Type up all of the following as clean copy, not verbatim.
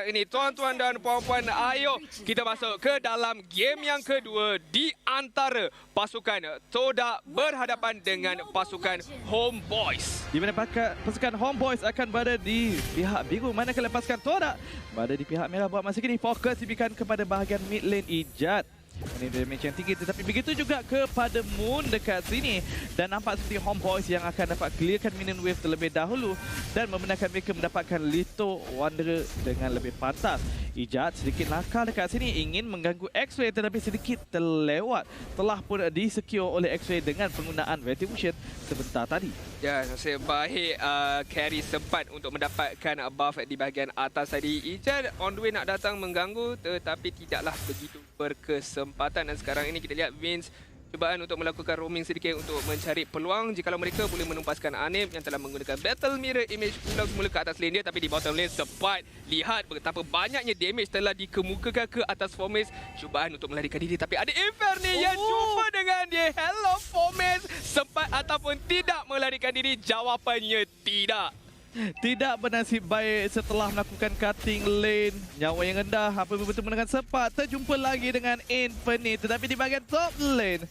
sekarang ini. Tuan-tuan dan puan-puan, ayo kita masuk ke dalam game yang kedua di antara pasukan Todak berhadapan dengan pasukan Homeboys. Di mana pasukan Homeboys akan berada di pihak biru, manakala pasukan Todak berada di pihak merah. Buat masa kini fokus diberikan kepada bahagian mid lane Ijat. Ini damage yang tinggi, tetapi begitu juga kepada Moon dekat sini. Dan nampak seperti Homeboys yang akan dapat clearkan minion wave terlebih dahulu dan membenarkan mereka mendapatkan Little Wanderer dengan lebih pantas. Ijat sedikit nakal dekat sini, ingin mengganggu X-Ray tetapi sedikit terlewat. Telah pun di-secure oleh X-Ray dengan penggunaan Retribution sebentar tadi. Ya, nasib baik carry sempat untuk mendapatkan buff di bahagian atas tadi. Ijat on the way nak datang mengganggu tetapi tidaklah begitu berkesempatan. Dan sekarang ini kita lihat Vince cubaan untuk melakukan roaming sedikit untuk mencari peluang jikalau mereka boleh menumpaskan Anip yang telah menggunakan Battle Mirror Image pulang semula ke atas lane dia, tapi di bottom lane sempat lihat betapa banyaknya damage telah dikemukakan ke atas Fomes. Cubaan untuk melarikan diri tapi ada Inferni yang jumpa dengan dia. Hello Fomes, sempat ataupun tidak melarikan diri? Jawapannya tidak. Tidak bernasib baik setelah melakukan cutting lane. Nyawa yang rendah apabila betul dengan sempat terjumpa lagi dengan Infinite. Tetapi di bahagian top lane,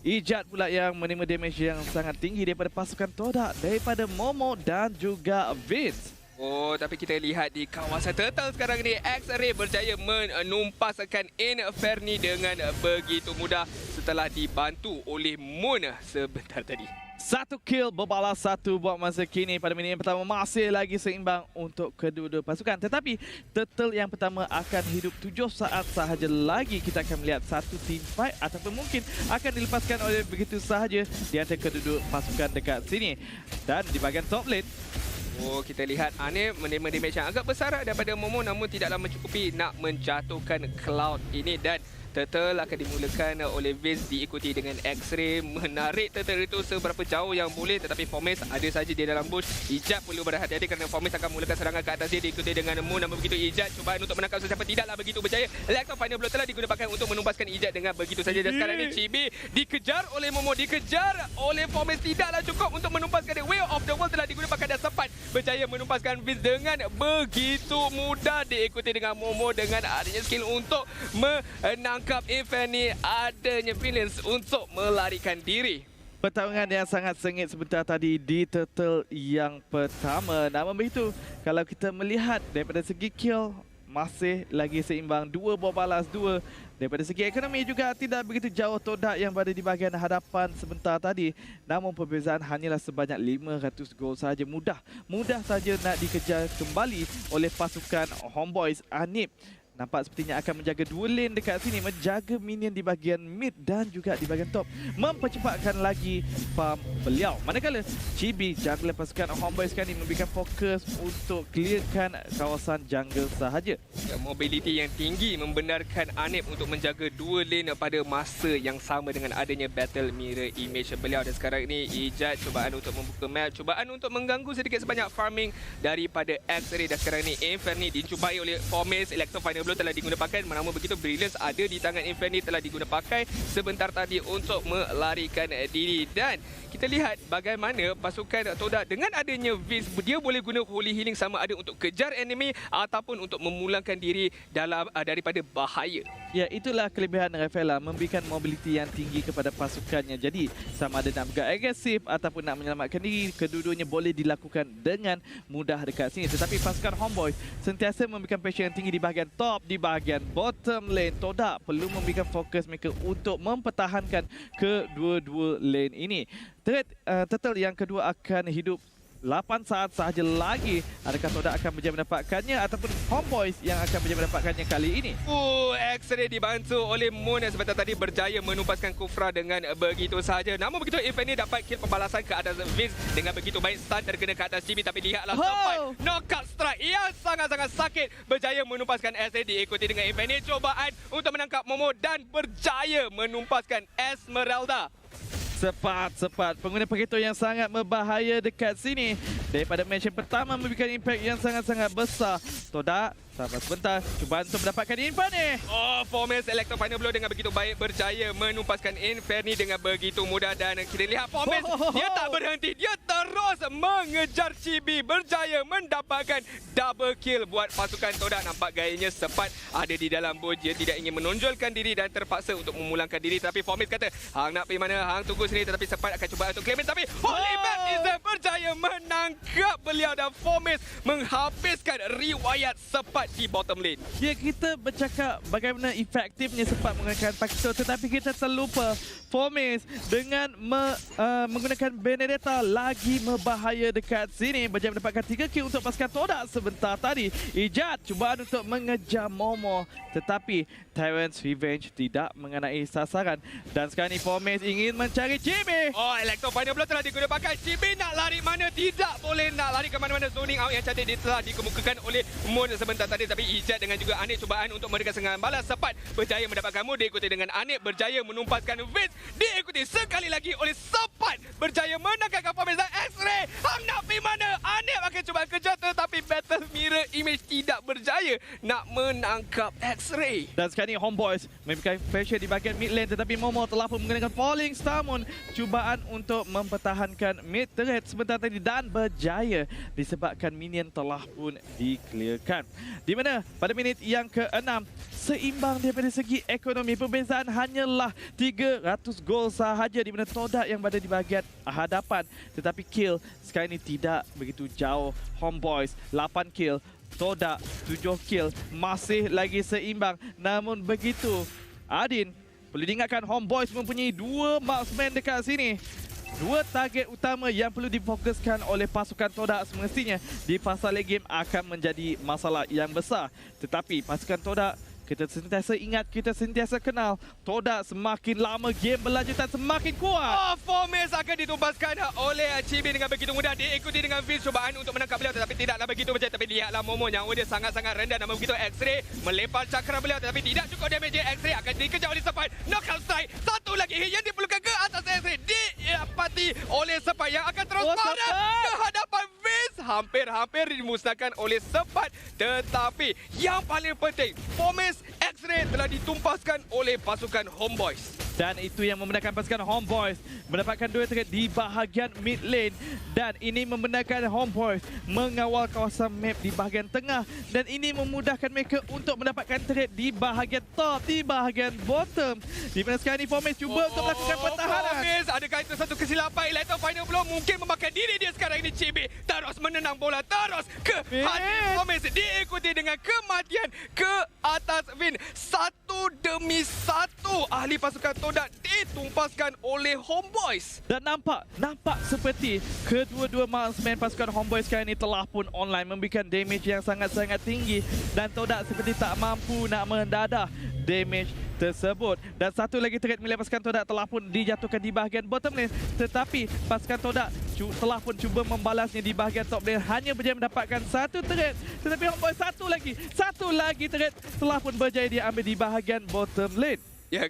Ijat pula yang menerima damage yang sangat tinggi daripada pasukan Todak, daripada Momo dan juga Vince. Oh, tapi kita lihat di kawasan turtle sekarang ni, X-Ray berjaya menumpaskan Inferni dengan begitu mudah setelah dibantu oleh Moon sebentar tadi. Satu kill berbalas satu buat masa kini. Pada minit yang pertama masih lagi seimbang untuk kedua-dua pasukan. Tetapi turtle yang pertama akan hidup 7 saat sahaja lagi. Kita akan melihat satu team fight ataupun mungkin akan dilepaskan oleh begitu sahaja di antara kedua-dua pasukan dekat sini. Dan di bahagian top lane, oh, kita lihat Anip menerima damage yang agak besar daripada Momo, namun tidaklah mencukupi nak menjatuhkan Cloud ini. Dan Turtle akan dimulakan oleh Vince diikuti dengan X-Ray, menarik Turtle itu seberapa jauh yang boleh, tetapi Fomes ada saja di dalam bush. Ijat perlu berhati-hati kerana Fomes akan mulakan serangan ke atas dia, diikuti dengan Moon. Namun begitu Ijat cubaan untuk menangkap sesiapa tidaklah begitu berjaya. Electro Final Blow telah digunakan untuk menumpaskan Ijat dengan begitu saja. Dan sekarang ini Chibi dikejar oleh Momo, dikejar oleh Fomes, tidaklah cukup untuk menumpaskan dia. Way of the World telah digunakan dan sempat berjaya menumpaskan Vince dengan begitu mudah, diikuti dengan Momo dengan adanya skill untuk menangkap Inferni, adanya Villains untuk melarikan diri. pertarungan yang sangat sengit sebentar tadi di turtle yang pertama. Namun begitu, kalau kita melihat daripada segi kill, masih lagi seimbang 2 balas 2. Daripada segi ekonomi juga tidak begitu jauh Todak yang berada di bahagian hadapan sebentar tadi. Namun perbezaan hanyalah sebanyak 500 gol saja. Mudah saja nak dikejar kembali oleh pasukan Homeboys. Anip nampak sepertinya akan menjaga 2 lane dekat sini, menjaga minion di bahagian mid dan juga di bahagian top, mempercepatkan lagi farm beliau. Manakala Chibi jungler pasukan Homeboys sekarang ini memberikan fokus untuk clearkan kawasan jungle sahaja. Mobility yang tinggi membenarkan Anip untuk menjaga 2 lane pada masa yang sama dengan adanya Battle Mirror Image beliau. Dan sekarang ini Ijat cubaan untuk membuka map, cubaan untuk mengganggu sedikit sebanyak farming daripada X-Ray. Dan sekarang ini Inferni dicubai oleh Fomes. Electro Final Blow telah diguna pakai, namun begitu Brilliance ada di tangan Inferni telah diguna pakai sebentar tadi untuk melarikan diri. Dan kita lihat bagaimana pasukan Todak dengan adanya Vince, dia boleh guna Holy Healing sama ada untuk kejar enemy ataupun untuk memulangkan diri dalam daripada bahaya. Ya, itulah kelebihan Rafaela, memberikan mobility yang tinggi kepada pasukannya. Jadi sama ada nak bergerak agresif ataupun nak menyelamatkan diri, kedua-duanya boleh dilakukan dengan mudah dekat sini. Tetapi pasukan Homeboys sentiasa memberikan pressure yang tinggi di bahagian top, di bahagian bottom lane. Todak perlu memberikan fokus mereka untuk mempertahankan kedua-dua lane ini. Turtle yang kedua akan hidup 8 saat sahaja lagi. Adakah Todak akan berjaya mendapatkannya ataupun Homeboys yang akan berjaya mendapatkannya kali ini? X-Ray dibantu oleh Moon yang sebentar tadi berjaya menumpaskan Kufra dengan begitu sahaja. Namun begitu Inferni dapat kill pembalasan ke atas Vince dengan begitu baik. Stun terkena ke atas Chibi, tapi lihatlah sampai knockout strike yang sangat-sangat sakit. Berjaya menumpaskan X-Ray, diikuti dengan Inferni. Cobaan untuk menangkap Momo dan berjaya menumpaskan Esmeralda. Cepat. Pengguna paketo yang sangat berbahaya dekat sini. daripada match yang pertama memberikan impact yang sangat-sangat besar. Todak, sabar sebentar, cuba untuk mendapatkan Inferni. Oh, Fomes Electro Final Blow dengan begitu baik berjaya menumpaskan Inferni dengan begitu mudah dan kita lihat Fomes dia tak berhenti, dia terus mengejar Chibi, berjaya mendapatkan double kill buat pasukan Todak. Nampak gayanya Sepat ada di dalam board, dia tidak ingin menonjolkan diri dan terpaksa untuk memulangkan diri, tapi Fomes kata, hang nak pergi mana, hang tunggu sini, tetapi Sepat akan cuba untuk claim, tapi Holy Baptism berjaya menangkap beliau dan Fomes menghabiskan riwayat Sepat di bottom lane. Ya, kita bercakap bagaimana efektifnya Sepat menggunakan Pakito, tetapi kita terlupa Fomes dengan menggunakan Benedetta lagi berbahaya dekat sini. Berjaya mendapatkan 3 kill untuk pasukan Todak sebentar tadi. Ijat cubaan untuk mengejar Momo, tetapi Tyrant's Revenge tidak mengenai sasaran. Dan sekarang ni Fomes ingin mencari Chibi. Oh, Electro Final Blow telah digunakan. Chibi nak lari mana? Tidak boleh nak lari ke mana-mana. Zoning out yang cantik dia telah dikemukakan oleh Moon sebentar tadi. Tapi Ijat dengan juga Anik cubaan untuk mereka serangan balas. Sepat berjaya mendapatkan Moon, diikuti dengan Anik berjaya menumpaskan Vince. Diikuti sekali lagi oleh Sepat berjaya menangkapkan Fomes dan X-Ray. Hang nak pergi mana? Anik akan cuba kejar, tetapi Battle Mirror Image tidak berjaya nak menangkap X-Ray. Dan sekarang ni Homeboys memberikan pressure di bahagian mid lane, tetapi Momo telah pun menggunakan Falling Star Moon, cubaan untuk mempertahankan mid turret sebentar tadi dan berjaya disebabkan minion telah pun di-clearkan. Di mana pada minit yang ke-6 seimbang daripada segi ekonomi, perbezaan hanyalah 300 gol sahaja, di mana Todak yang berada di bahagian hadapan, tetapi kill sekarang ini tidak begitu jauh. Homeboys 8 kill, Todak 7 kill, masih lagi seimbang. Namun begitu, Adin, perlu diingatkan Homeboys mempunyai 2 marksman dekat sini. 2 target utama yang perlu difokuskan oleh pasukan Todak semestinya di fasa late game akan menjadi masalah yang besar. Tetapi pasukan Todak, kita sentiasa ingat, kita sentiasa kenal, Todak semakin lama game berlanjutan semakin kuat. Oh, Fomes akan ditumpaskan oleh Chibi dengan begitu mudah. Diikuti dengan Vince cubaan untuk menangkap beliau, tetapi tidaklah begitu berjaya. Tapi lihatlah Momo, nyawa dia sangat-sangat rendah. Namun begitu X-Ray melempar cakra beliau, tetapi tidak cukup damage. X-Ray akan dikejar oleh Sepat. Knockout strike. Satu lagi hit yang diperlukan ke atas X-Ray. Didapati oleh Sepat yang akan terus pada ke hadapan Vince. Hampir-hampir dimusnahkan oleh Sepat. Tetapi yang paling penting, Fomes X-Ray telah ditumpaskan oleh pasukan Homeboys. Dan itu yang membenarkan pasukan Homeboys mendapatkan 2 target di bahagian mid lane. Dan ini membenarkan Homeboys mengawal kawasan map di bahagian tengah. Dan ini memudahkan mereka untuk mendapatkan target di bahagian top, di bahagian bottom. Di mana sekarang ni Fomes cuba untuk melakukan pertahanan. Fomes, adakah itu satu kesilapan? Electro Final Blow mungkin memakan diri dia sekarang ini. Chibi terus menenang bola, terus ke hati Fomes. Diikuti dengan kematian ke atas Vin. 1 demi 1 ahli pasukan Todak ditumpaskan oleh Homeboys. Dan nampak seperti kedua-dua marksman pasukan Homeboys sekarang ini telah pun online, memberikan damage yang sangat-sangat tinggi. Dan Todak seperti tak mampu nak mendadah damage tersebut. Dan satu lagi target milik pasukan Todak telah pun dijatuhkan di bahagian bottom lane. Tetapi pasukan Todak telah pun cuba membalasnya di bahagian top lane, hanya berjaya mendapatkan 1 target. Tetapi Homeboys satu lagi target telah pun berjaya diambil di bahagian bottom lane. Ya,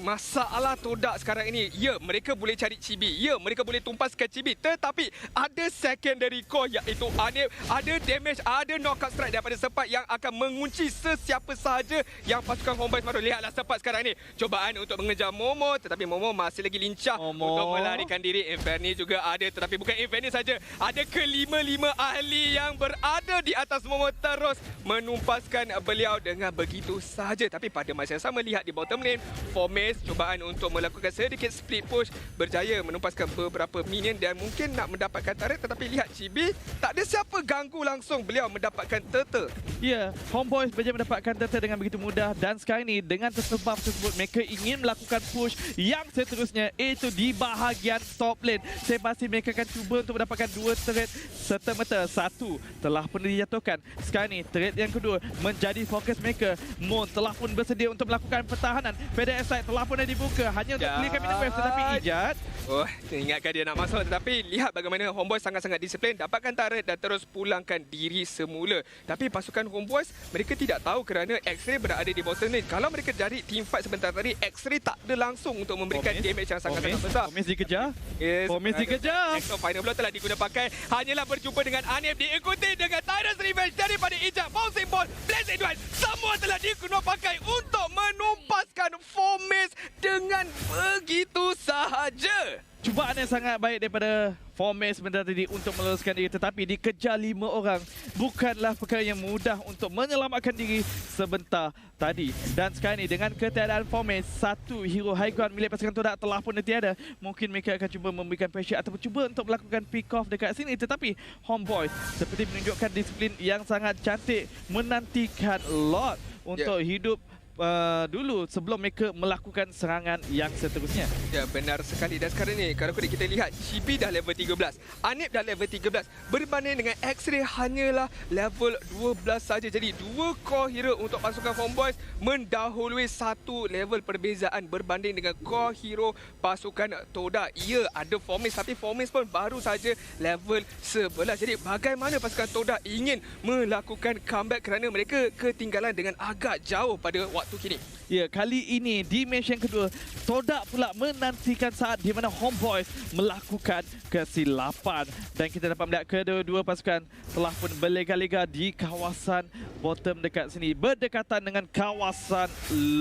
masalah Todak sekarang ini, ya, mereka boleh cari Chibi, ya, mereka boleh tumpaskan Chibi, tetapi ada secondary core iaitu Anip, ada damage, ada knockout strike daripada Sepat yang akan mengunci sesiapa sahaja yang pasukan Homeboys mahu. Lihatlah Sepat sekarang ini, cobaan untuk mengejar Momo, tetapi Momo masih lagi lincah untuk melarikan diri. Inferni juga ada, tetapi bukan Inferni saja, ada kelima-lima ahli yang berada di atas Momo terus menumpaskan beliau dengan begitu sahaja. Tapi pada masa yang sama, lihat di bottom lane, Fomes cubaan untuk melakukan sedikit split push, berjaya menumpaskan beberapa minion dan mungkin nak mendapatkan turret, tetapi lihat Chibi tak ada siapa ganggu langsung beliau mendapatkan turtle. Ya, Homeboys berjaya mendapatkan turtle dengan begitu mudah. Dan sekarang ini dengan turtle buff tersebut, mereka ingin melakukan push yang seterusnya, iaitu di bahagian top lane. Saya pasti mereka akan cuba untuk mendapatkan 2 turret serta-merta. 1 telah pun dijatuhkan. Sekarang ini turret yang kedua menjadi fokus mereka. Moon telah pun bersedia untuk melakukan pertahanan. PDS side telah pun dibuka hanya untuk clearkan minute wave, tetapi Ijat Oh, ingatkan dia nak masuk tetapi lihat bagaimana Homeboys sangat-sangat disiplin, dapatkan turret dan terus pulangkan diri semula. Tapi pasukan Homeboys mereka tidak tahu kerana X-Ray berada di bottom lane. Kalau mereka cari team fight sebentar tadi, X-Ray tak ada langsung untuk memberikan damage yang sangat-sangat besar. Fomis dikejar. Yes, Fomis dikejar. Exo final blow telah digunakan pakai. Hanyalah berjumpa dengan Anip, diikuti dengan Tyrus Revenge daripada Ijat. Bouncing ball, Blazing Duel, semua telah digunakan pakai untuk menumpaskan Fomis dengan begitu sahaja. Cubaan yang sangat baik daripada Fomis sebentar tadi untuk meloloskan diri, tetapi dikejar 5 orang bukanlah perkara yang mudah untuk menyelamatkan diri sebentar tadi. Dan sekarang ni dengan ketiadaan Fomis, satu hero high ground milik pasukan Todak telah pun tiada. Mungkin mereka akan cuba memberikan pressure ataupun cuba untuk melakukan pick off dekat sini, tetapi Homeboys seperti menunjukkan disiplin yang sangat cantik, menantikan Lord untuk hidup dulu sebelum mereka melakukan serangan yang seterusnya. Ya, benar sekali. Dan sekarang ni kalau kita lihat, Chibi dah level 13, Anip dah level 13, berbanding dengan X-Ray hanyalah level 12 saja. Jadi dua core hero untuk pasukan Homeboys mendahului satu level perbezaan berbanding dengan core hero pasukan Todak. Ya, ada Fomis tapi Fomis pun baru saja level 11. Jadi bagaimana pasukan Todak ingin melakukan comeback kerana mereka ketinggalan dengan agak jauh pada waktu kini. Ya, kali ini di match yang kedua, Todak pula menantikan saat di mana Homeboys melakukan kesilapan. Dan kita dapat melihat kedua-dua pasukan telah pun berlega-lega di kawasan bottom dekat sini, berdekatan dengan kawasan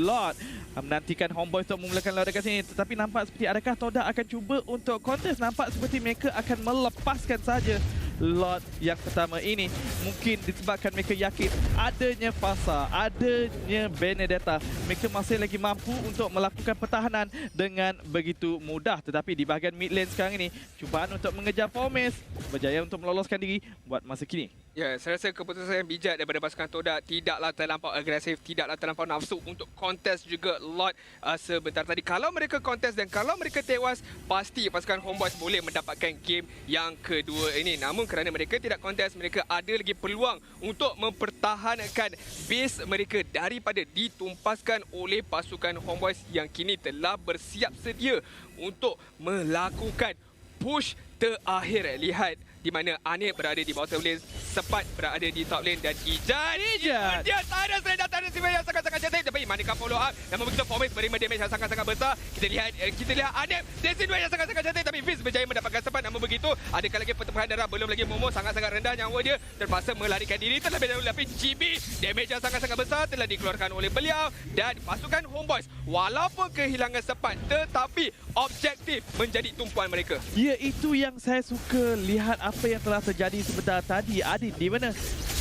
Lord. Menantikan Homeboys untuk memulakan Lord dekat sini, tetapi nampak seperti adakah Todak akan cuba untuk kontes. Nampak seperti mereka akan melepaskan saja Lord yang pertama ini. Mungkin disebabkan mereka yakin adanya Fasa, adanya Benedetta, mereka masih lagi mampu untuk melakukan pertahanan dengan begitu mudah. Tetapi di bahagian mid lane sekarang ini, cubaan untuk mengejar Fomis berjaya untuk meloloskan diri buat masa kini. Ya, saya rasa keputusan yang bijak daripada pasukan Todak, tidaklah terlampau agresif, tidaklah terlampau nafsu untuk kontes juga Lord sebentar tadi. Kalau mereka kontes dan kalau mereka tewas, pasti pasukan Homeboys boleh mendapatkan game yang kedua ini. Namun kerana mereka tidak kontes, mereka ada lagi peluang untuk mempertahankan base mereka daripada ditumpaskan oleh pasukan Homeboys yang kini telah bersiap sedia untuk melakukan push terakhir. Lihat di mana Anip berada di bottom lane, Sepat berada di top lane dan Ijat. Dia Tyrus yang sangat-sangat cantik. Tapi manakah follow up? Namun begitu Fomis menerima damage yang sangat-sangat besar. Kita lihat Anip, Blazing Duel yang sangat-sangat cantik, tapi Fizz berjaya mendapatkan Sepat. Namun begitu, adakah lagi pertumpahan darah? Belum lagi. Momo sangat-sangat rendah nyawa dia, terpaksa melarikan diri terlebih dahulu. Tapi Chibi, damage yang sangat-sangat besar telah dikeluarkan oleh beliau. Dan pasukan Homeboys walaupun kehilangan Sepat, tetapi objektif menjadi tumpuan mereka. Ya, itu yang saya suka lihat apa yang telah terjadi sebentar tadi, Adit, di mana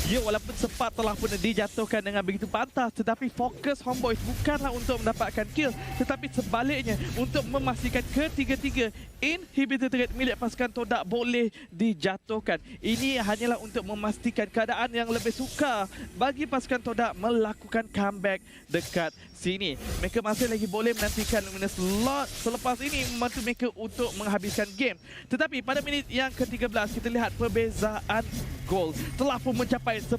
dia walaupun Sepat telah pun dijatuhkan dengan begitu pantas, tetapi fokus Homeboys bukanlah untuk mendapatkan kill, tetapi sebaliknya untuk memastikan ketiga-tiga inhibitor turret milik pasukan Todak boleh dijatuhkan. Ini hanyalah untuk memastikan keadaan yang lebih sukar bagi pasukan Todak melakukan comeback dekat sini. Mereka masih lagi boleh menantikan Luminous Lord selepas ini membantu mereka untuk menghabiskan game. Tetapi pada minit yang ke-13 kita lihat perbezaan gol telah pun mencapai 10,000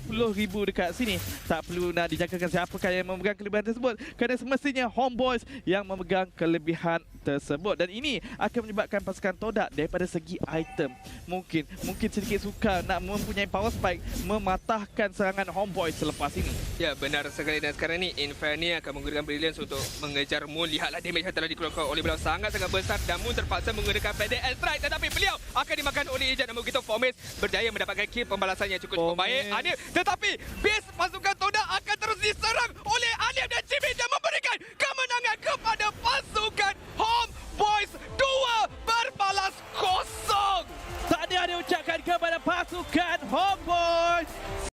dekat sini. Tak perlu nak dijangkakan siapakah yang memegang kelebihan tersebut, kerana semestinya Homeboys yang memegang kelebihan tersebut. Dan ini akan menyebabkan pasukan Todak daripada segi item mungkin sedikit sukar nak mempunyai power spike mematahkan serangan Homeboys selepas ini. Ya, benar sekali. Dan sekarang ni Inferni akan menggunakan Brilliance untuk mengejar Moon. Lihatlah damage yang telah dikeluarkan oleh beliau sangat-sangat besar dan Moon terpaksa menggunakan PDL strike, tetapi beliau akan dimakan oleh Ijat. Namun begitu Fomis berjaya mendapatkan kill pembalasan yang cukup baik. Anip, tetapi base pasukan Todak akan terus diserang oleh Anip dan Chibi.